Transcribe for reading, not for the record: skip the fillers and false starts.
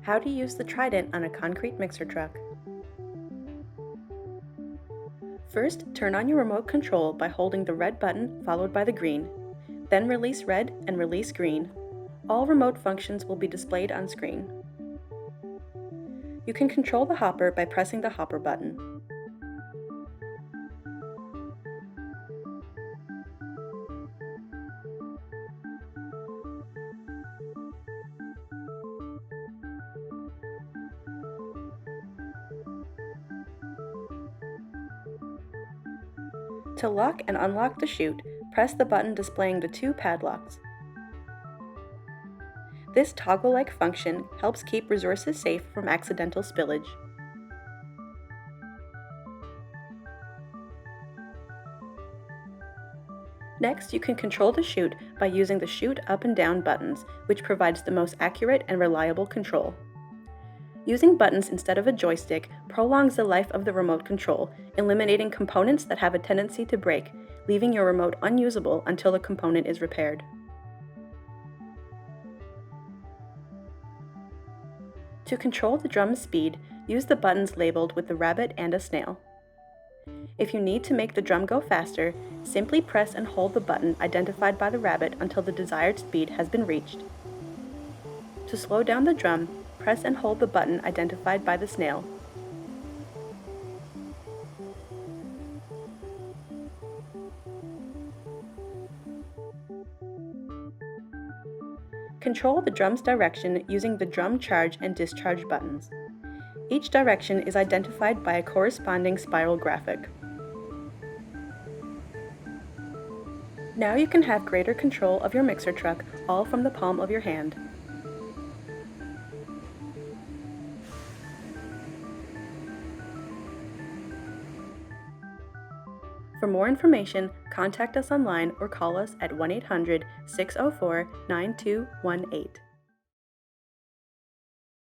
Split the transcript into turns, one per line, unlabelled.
How to use the Trident on a concrete mixer truck. First, turn on your remote control by holding the red button followed by the green. Then release red and release green. All remote functions will be displayed on screen. You can control the hopper by pressing the hopper button. To lock and unlock the chute, press the button displaying the two padlocks. This toggle-like function helps keep resources safe from accidental spillage. Next, you can control the chute by using the chute up and down buttons, which provides the most accurate and reliable control. Using buttons instead of a joystick prolongs the life of the remote control, eliminating components that have a tendency to break, leaving your remote unusable until the component is repaired. To control the drum's speed, use the buttons labeled with the rabbit and a snail. If you need to make the drum go faster, simply press and hold the button identified by the rabbit until the desired speed has been reached. To slow down the drum, press and hold the button identified by the snail. Control the drum's direction using the drum charge and discharge buttons. Each direction is identified by a corresponding spiral graphic. Now you can have greater control of your mixer truck, all from the palm of your hand. For more information, contact us online or call us at 1-800-604-9218.